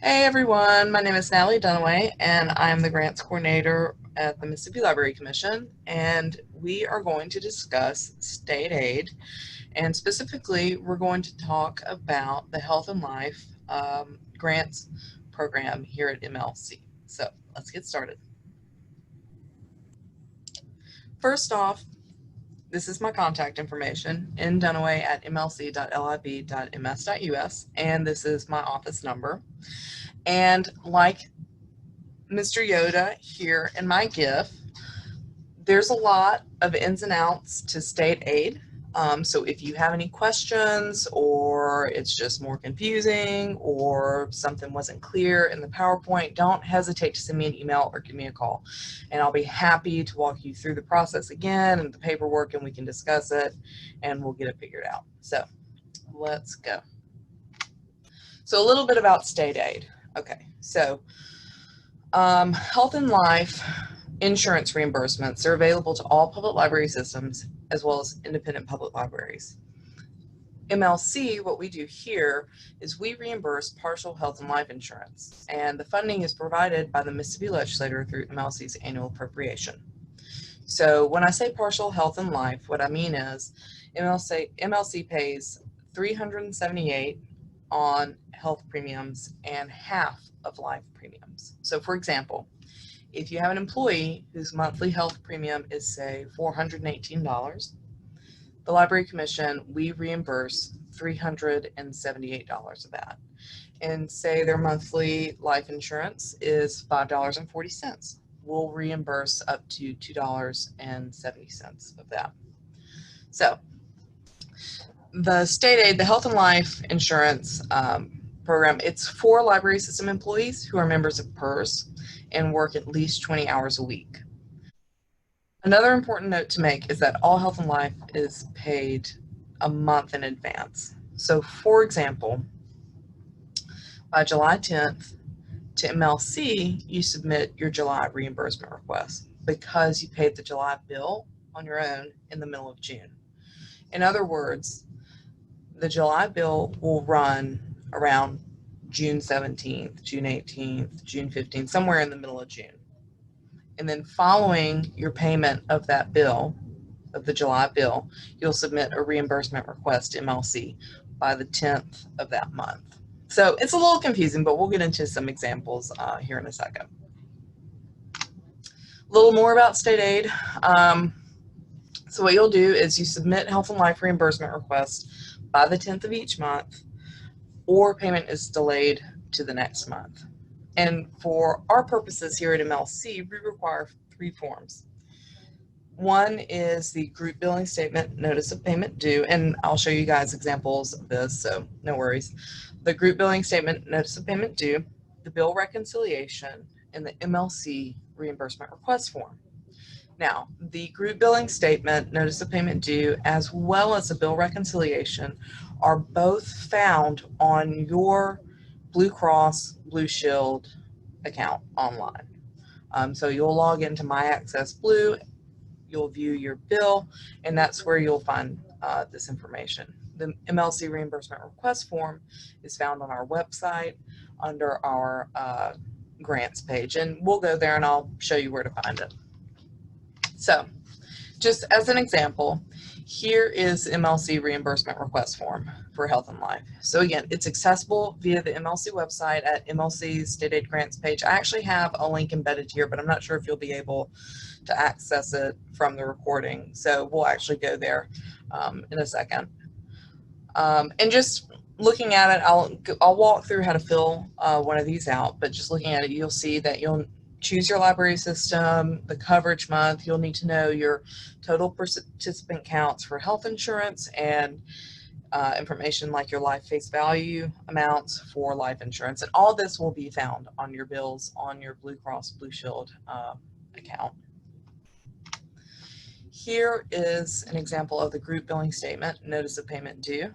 Hey everyone, my name is Natalie Dunaway and I'm the Grants Coordinator at the Mississippi Library Commission, and we are going to discuss state aid, and specifically we're going to talk about the Health and Life Grants program here at MLC. So let's get started. First off, this is my contact information, ndunaway@mlc.lib.ms.us, and this is my office number. And like Mr. Yoda here in my GIF, there's a lot of ins and outs to state aid. So if you have any questions, or it's just more confusing, or something wasn't clear in the PowerPoint, don't hesitate to send me an email or give me a call. And I'll be happy to walk you through the process again and the paperwork, and we can discuss it and we'll get it figured out. So let's go. So a little bit about state aid. Okay, so health and life insurance reimbursements are available to all public library systems as well as independent public libraries. MLC, what we do here is we reimburse partial health and life insurance, and the funding is provided by the Mississippi legislature through MLC's annual appropriation. So when I say partial health and life, what I mean is MLC pays $378 on health premiums and half of life premiums. So for example, if you have an employee whose monthly health premium is, say, $418, the Library Commission, we reimburse $378 of that. And say their monthly life insurance is $5.40. We'll reimburse up to $2.70 of that. So the state aid, the health and life insurance program, it's for library system employees who are members of PERS and work at least 20 hours a week. Another important note to make is that all health and life is paid a month in advance. So for example, by July 10th to MLC, you submit your July reimbursement request because you paid the July bill on your own in the middle of June. In other words, the July bill will run around June 17th, June 18th, June 15th, somewhere in the middle of June. And then following your payment of that bill, of the July bill, you'll submit a reimbursement request to MLC by the 10th of that month. So it's a little confusing, but we'll get into some examples here in a second. A little more about state aid. So what you'll do is you submit health and life reimbursement requests by the 10th of each month, or payment is delayed to the next month. And for our purposes here at MLC, we require 3 forms. One is the group billing statement, notice of payment due, and I'll show you guys examples of this, so no worries. The group billing statement, notice of payment due, the bill reconciliation, and the MLC reimbursement request form. Now, the group billing statement, notice of payment due, as well as the bill reconciliation are both found on your Blue Cross Blue Shield account online. So you'll log into My Access Blue, you'll view your bill, and that's where you'll find this information. The MLC reimbursement request form is found on our website under our grants page, and we'll go there and I'll show you where to find it. So just as an example, here is MLC reimbursement request form for health and life. So again, it's accessible via the MLC website at MLC's state aid grants page. I actually have a link embedded here, but I'm not sure if you'll be able to access it from the recording. So we'll actually go there in a second. And just looking at it, I'll walk through how to fill one of these out, but just looking at it, you'll see that you'll choose your library system, the coverage month. You'll need to know your total participant counts for health insurance, and information like your life face value amounts for life insurance. And all this will be found on your bills on your Blue Cross Blue Shield account. Here is an example of the group billing statement, notice of payment due.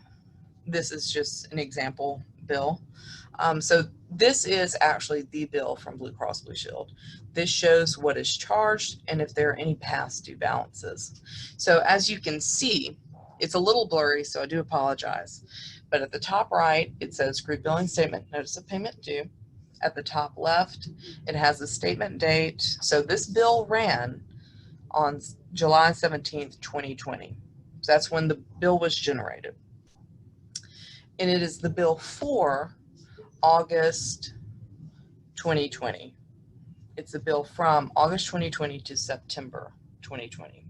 This is just an example bill. So this is actually the bill from Blue Cross Blue Shield. This shows what is charged and if there are any past due balances. So as you can see, it's a little blurry, so I do apologize. But at the top right, it says group billing statement, notice of payment due. at the top left, it has a statement date. So this bill ran on July 17th, 2020. So that's when the bill was generated. And it is the bill for August 2020. It's a bill from August 2020 to September 2020.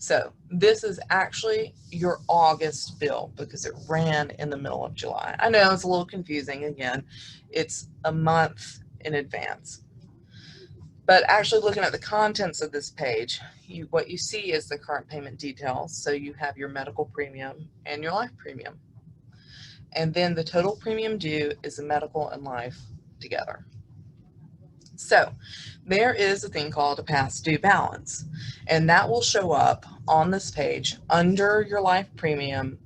So this is actually your August bill because it ran in the middle of July. I know it's a little confusing. Again, it's a month in advance. But actually looking at the contents of this page, what you see is the current payment details. So you have your medical premium and your life premium. And then the total premium due is the medical and life together. So there is a thing called a past due balance, and that will show up on this page under your life premium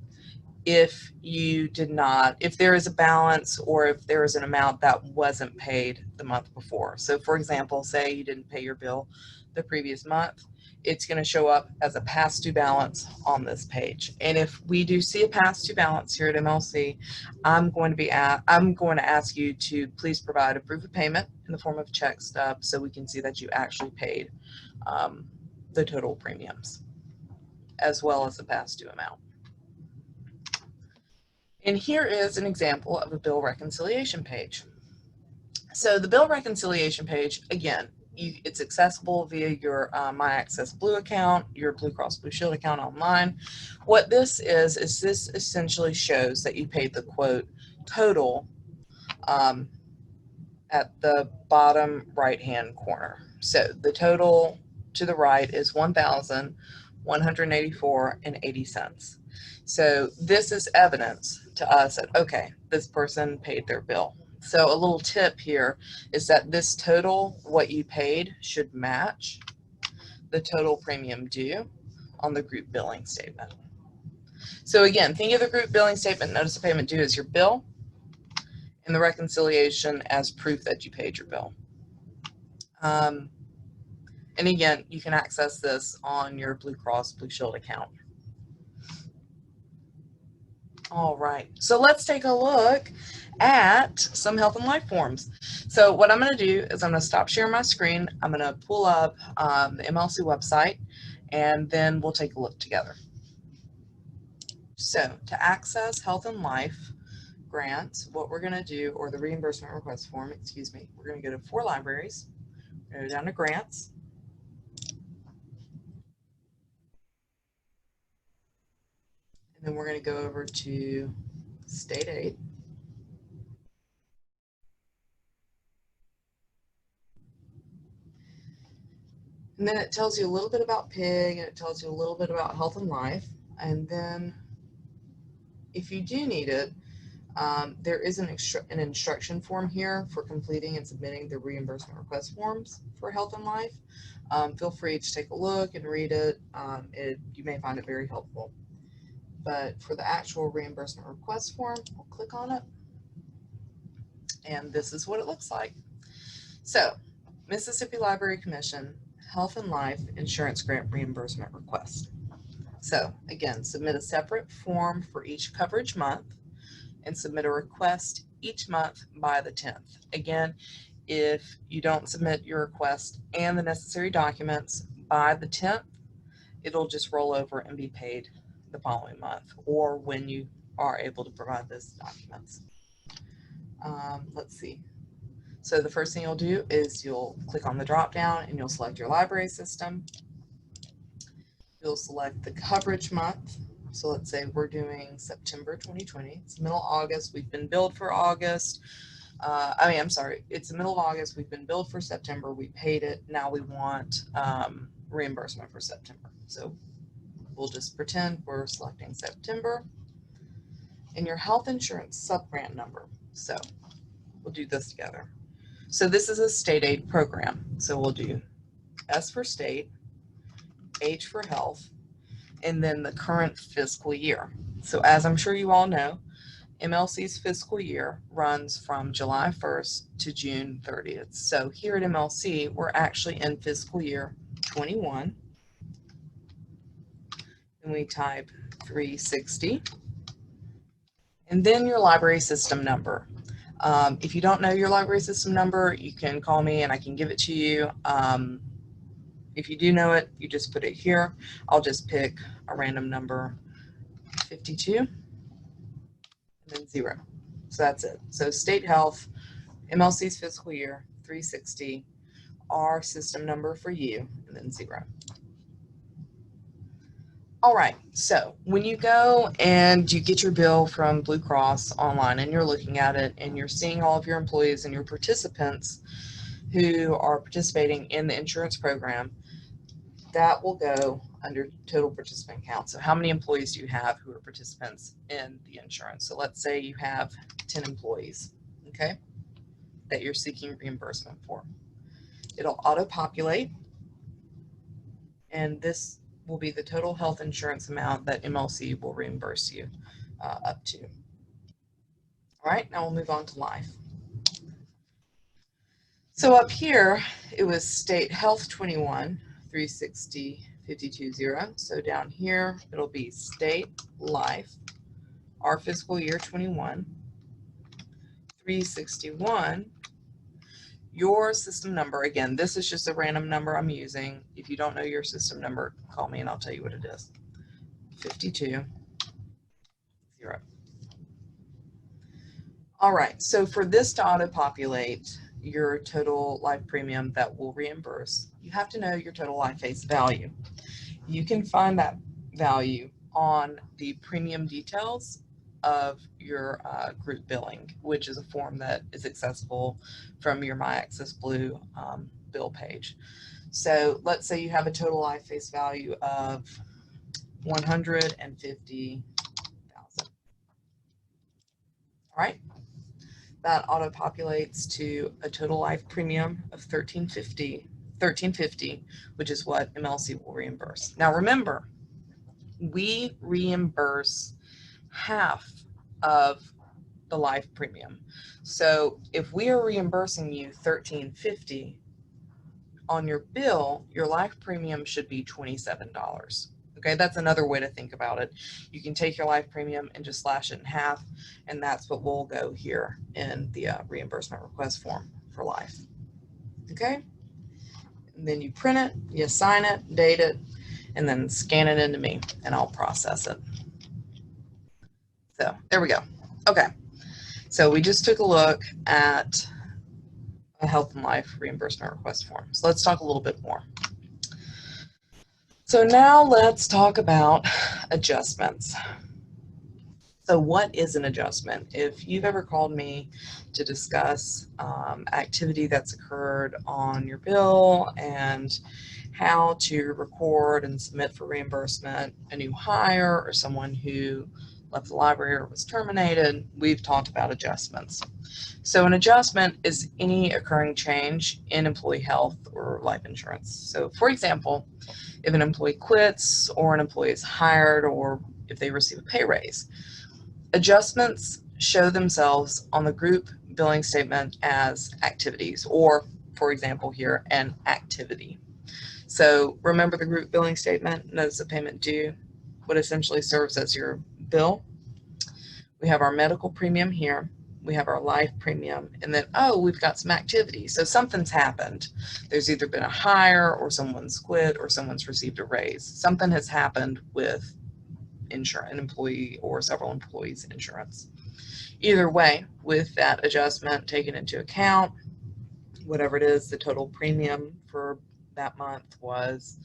if there is a balance or if there is an amount that wasn't paid the month before. So for example, say you didn't pay your bill the previous month, it's going to show up as a past due balance on this page. And if we do see a past due balance here at MLC, I'm going to ask you to please provide a proof of payment in the form of a check stub so we can see that you actually paid the total premiums as well as the past due amount. And here is an example of a bill reconciliation page. So the bill reconciliation page, again, it's accessible via your My Access Blue account, your Blue Cross Blue Shield account online. What this is this essentially shows that you paid the quote total at the bottom right-hand corner. So the total to the right is $1,184.80. So this is evidence to us that, okay, this person paid their bill. So a little tip here is that this total, what you paid, should match the total premium due on the group billing statement. So again, think of the group billing statement, notice the payment due as your bill, and the reconciliation as proof that you paid your bill. And again, you can access this on your Blue Cross Blue Shield account. All right, so let's take a look at some health and life forms. So what I'm going to do is I'm going to stop sharing my screen. I'm going to pull up the MLC website, and then we'll take a look together. So to access health and life grants, what we're going to do, or the reimbursement request form, excuse me, we're going to go to For Libraries, we're going to go down to Grants, and then we're going to go over to State Aid. And then it tells you a little bit about PIG, and it tells you a little bit about health and life. And then if you do need it, there is an instruction form here for completing and submitting the reimbursement request forms for health and life. Feel free to take a look and read it. You may find it very helpful. But for the actual reimbursement request form, we'll click on it. And this is what it looks like. So, Mississippi Library Commission Health and Life Insurance Grant Reimbursement Request. So again, submit a separate form for each coverage month and submit a request each month by the 10th. Again, if you don't submit your request and the necessary documents by the 10th, it'll just roll over and be paid the following month or when you are able to provide those documents. Let's see. So the first thing you'll do is you'll click on the drop down and you'll select your library system. You'll select the coverage month. So let's say we're doing September 2020. It's middle of August. We've been billed for August. It's the middle of August. We've been billed for September. We paid it. Now we want reimbursement for September. So we'll just pretend we're selecting September. And your health insurance sub-grant number. So we'll do this together. So this is a state aid program. So we'll do S for state, H for health, and then the current fiscal year. So as I'm sure you all know, MLC's fiscal year runs from July 1st to June 30th. So here at MLC, we're actually in fiscal year 21. And we type 360. And then your library system number. If you don't know your library system number, you can call me and I can give it to you. If you do know it, you just put it here. I'll just pick a random number, 52, and then 0. So that's it. So state health, MLC's fiscal year, 360, our system number for you, and then 0. All right, so when you go and you get your bill from Blue Cross online and you're looking at it and you're seeing all of your employees and your participants who are participating in the insurance program, that will go under total participant count. So how many employees do you have who are participants in the insurance? So let's say you have 10 employees, okay, that you're seeking reimbursement for. It'll auto-populate, and this will be the total health insurance amount that MLC will reimburse you up to. All right, now we'll move on to life. So up here, it was state health 21, 360, 52.0. So down here, it'll be state life, our fiscal year 21, 361. Your system number, again, this is just a random number I'm using. If you don't know your system number, call me and I'll tell you what it is. 52.0. All right, so for this to auto-populate your total life premium that will reimburse, you have to know your total life face value. You can find that value on the premium details of your group billing, which is a form that is accessible from your My Access Blue bill page. So let's say you have a total life face value of $150,000. All right, that auto populates to a total life premium of $1,350, which is what MLC will reimburse. Now remember, we reimburse half of the life premium. So if we are reimbursing you $1,350 on your bill, your life premium should be $27. Okay, that's another way to think about it. You can take your life premium and just slash it in half, and that's what will go here in the reimbursement request form for life. Okay, and then you print it, you sign it, date it, and then scan it into me, and I'll process it. So there we go. Okay, so we just took a look at a health and life reimbursement request form. So let's talk a little bit more. So now let's talk about adjustments. So what is an adjustment? If you've ever called me to discuss activity that's occurred on your bill and how to record and submit for reimbursement a new hire or someone who left the library or was terminated, we've talked about adjustments. So an adjustment is any occurring change in employee health or life insurance. So for example, if an employee quits or an employee is hired or if they receive a pay raise, adjustments show themselves on the group billing statement as activities, or for example here, an activity. So remember the group billing statement, notice of payment due, what essentially serves as your bill. We have our medical premium here, we have our life premium, and then, oh, we've got some activity. So something's happened. There's either been a hire or someone's quit or someone's received a raise. Something has happened with an employee or several employees' insurance. Either way, with that adjustment taken into account, whatever it is, the total premium for that month was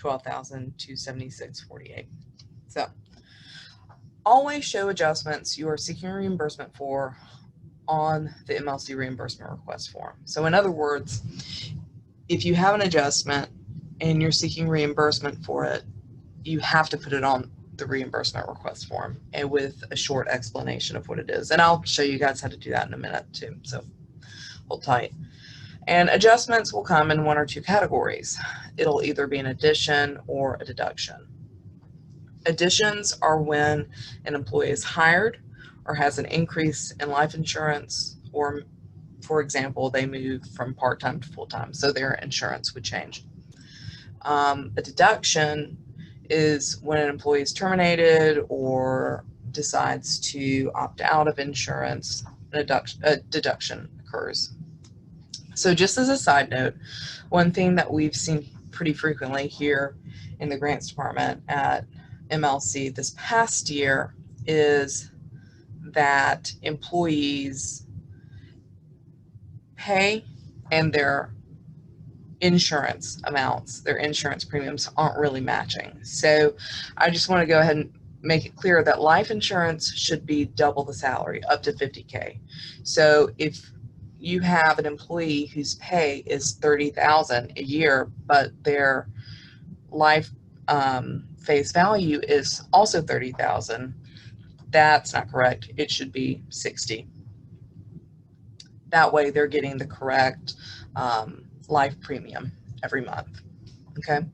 $12,276.48. So always show adjustments you are seeking reimbursement for on the MLC reimbursement request form. So in other words, if you have an adjustment and you're seeking reimbursement for it, you have to put it on the reimbursement request form and with a short explanation of what it is. And I'll show you guys how to do that in a minute too, so hold tight. And adjustments will come in one or two categories. It'll either be an addition or a deduction. Additions are when an employee is hired or has an increase in life insurance, or for example, they move from part-time to full-time, so their insurance would change. A deduction is when an employee is terminated or decides to opt out of insurance a deduction occurs. So just as a side note, one thing that we've seen pretty frequently here in the grants department at MLC this past year is that employees pay and their insurance amounts, their insurance premiums aren't really matching. So I just want to go ahead and make it clear that life insurance should be double the salary, up to 50K. So if you have an employee whose pay is 30,000 a year, but their life face value is also 30,000, that's not correct. It should be 60. That way they're getting the correct life premium every month. Okay,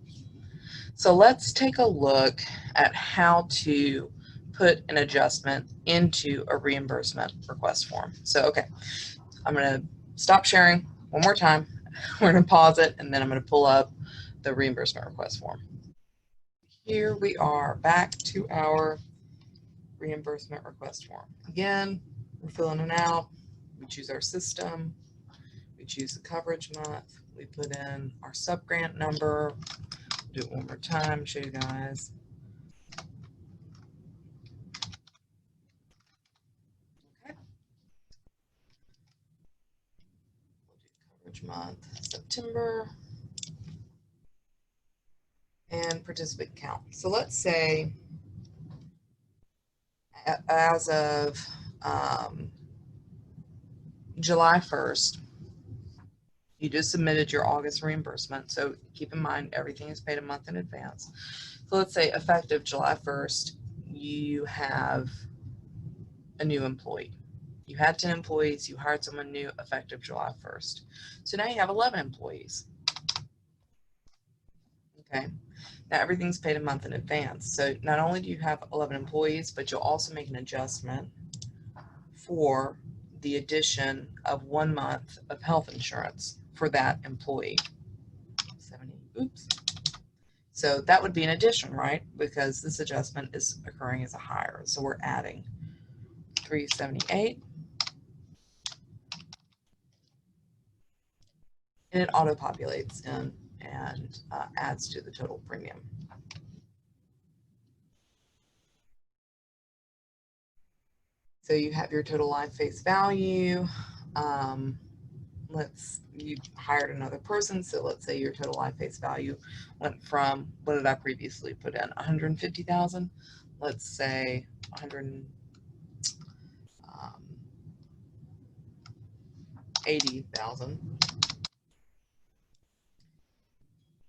so let's take a look at how to put an adjustment into a reimbursement request form. So, okay, I'm going to stop sharing one more time. We're going to pause it, and then I'm going to pull up the reimbursement request form. Here we are back to our reimbursement request form. Again, we're filling it out. We choose our system. We choose the coverage month. We put in our subgrant number. Do it one more time, show you guys. Okay. We'll do coverage month, September, and participant count. So let's say as of July 1st, you just submitted your August reimbursement. So keep in mind, everything is paid a month in advance. So let's say effective July 1st, you have a new employee. You had 10 employees, you hired someone new effective July 1st. So now you have 11 employees. Okay, now everything's paid a month in advance. So not only do you have 11 employees, but you'll also make an adjustment for the addition of 1 month of health insurance for that employee. 70, oops. So that would be an addition, right? Because this adjustment is occurring as a hire. So we're adding 378. And it auto-populates in and adds to the total premium. So you have your total life face value. You hired another person, so let's say your total life face value went from, what did I previously put in, 150,000? Let's say 180,000.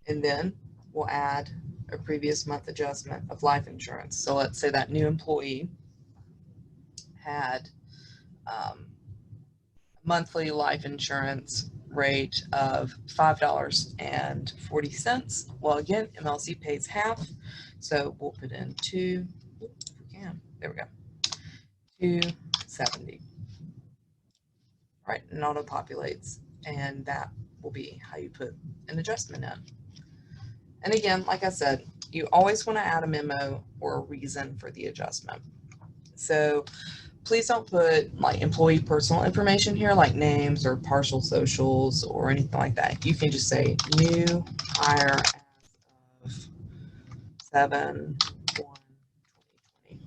And then we'll add a previous month adjustment of life insurance. So let's say that new employee had monthly life insurance rate of $5.40. Well, again, MLC pays half, so we'll put in if we can. There we go, 270. All right, and auto populates, and that will be how you put an adjustment in. And again, like I said, you always want to add a memo or a reason for the adjustment. So please don't put like employee personal information here, like names or partial socials or anything like that. You can just say new hire as of 7/1/2020.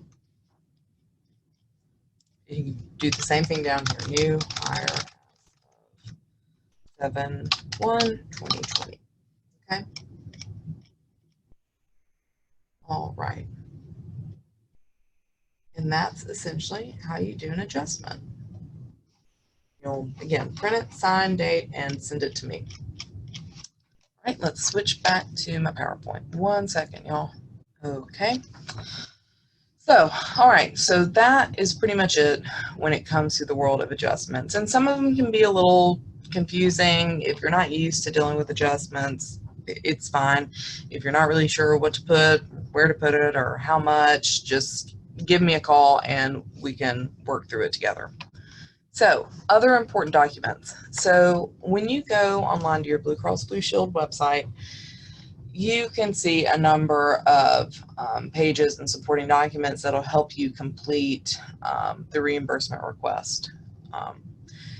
You can do the same thing down here, new hire as of 7/1/2020. Okay. All right. And that's essentially how you do an adjustment. You'll, again, print it, sign, date, and send it to me. All right, let's switch back to my PowerPoint. One second, y'all. Okay. So, all right, so that is pretty much it when it comes to the world of adjustments. And some of them can be a little confusing. If you're not used to dealing with adjustments, it's fine. If you're not really sure what to put, where to put it, or how much, just give me a call and we can work through it together. So, other important documents. So, when you go online to your Blue Cross Blue Shield website, you can see a number of pages and supporting documents that'll help you complete the reimbursement request.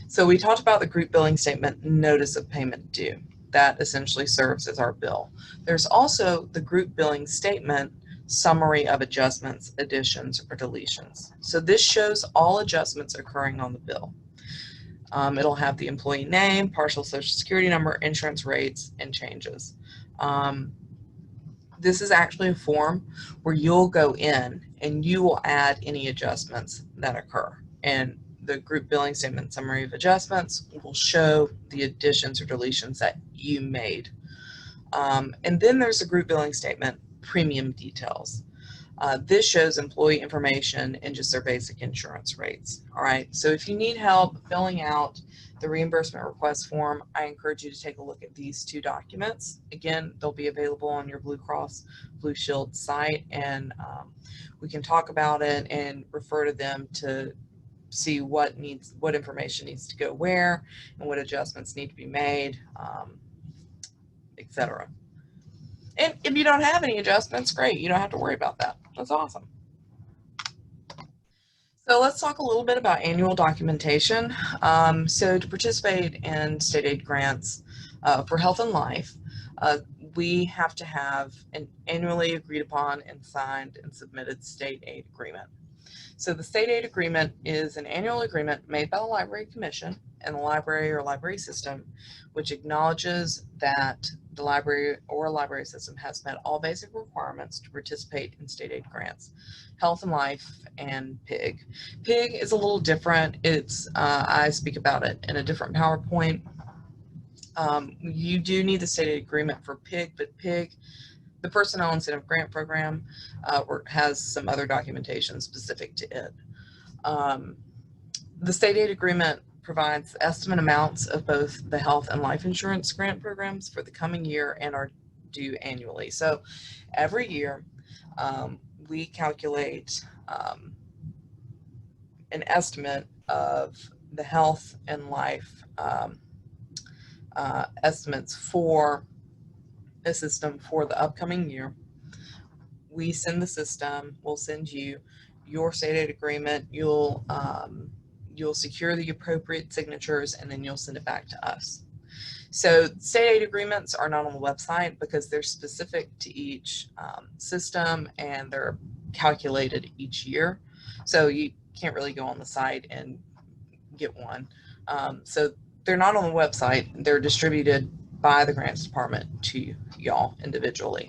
So we talked about the group billing statement, notice of payment due. That essentially serves as our bill. There's also the group billing statement, summary of adjustments, additions, or deletions. So this shows all adjustments occurring on the bill. It'll have the employee name, partial social security number, insurance rates, and changes. This is actually a form where you'll go in and you will add any adjustments that occur. And the group billing statement summary of adjustments will show the additions or deletions that you made. And then there's a group billing statement premium details. This shows employee information and just their basic insurance rates. All right, so if you need help filling out the reimbursement request form, I encourage you to take a look at these two documents. Again, they'll be available on your Blue Cross Blue Shield site, and we can talk about it and refer to them to see what information needs to go where and what adjustments need to be made, etc. And if you don't have any adjustments, great, you don't have to worry about that. That's awesome. So let's talk a little bit about annual documentation. So to participate in state aid grants for health and life, we have to have an annually agreed upon and signed and submitted state aid agreement. So the state aid agreement is an annual agreement made by the Library Commission and the library or library system, which acknowledges that the library or library system has met all basic requirements to participate in state aid grants, health and life, and PIG. PIG is a little different. It's I speak about it in a different PowerPoint. You do need the state aid agreement for PIG, but PIG, the Personnel Incentive Grant Program, has some other documentation specific to it. The state aid agreement provides estimate amounts of both the health and life insurance grant programs for the coming year and are due annually. So every year we calculate an estimate of the health and life estimates for the system for the upcoming year. We send the system, we'll send you your state aid agreement, you'll secure the appropriate signatures, and then you'll send it back to us. So state aid agreements are not on the website because they're specific to each system and they're calculated each year. So you can't really go on the site and get one. So they're not on the website. They're distributed by the grants department to y'all individually.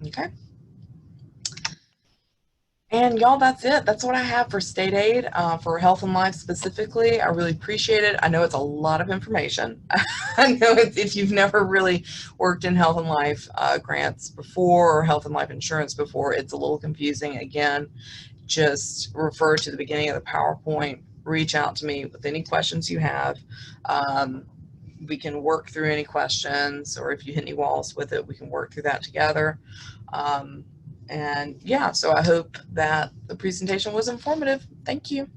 Okay. And y'all, that's it. That's what I have for state aid, for health and life specifically. I really appreciate it. I know it's a lot of information. I know if you've never really worked in health and life grants before or health and life insurance before, it's a little confusing. Again, just refer to the beginning of the PowerPoint. Reach out to me with any questions you have. We can work through any questions, or if you hit any walls with it, we can work through that together. And yeah, so I hope that the presentation was informative. Thank you.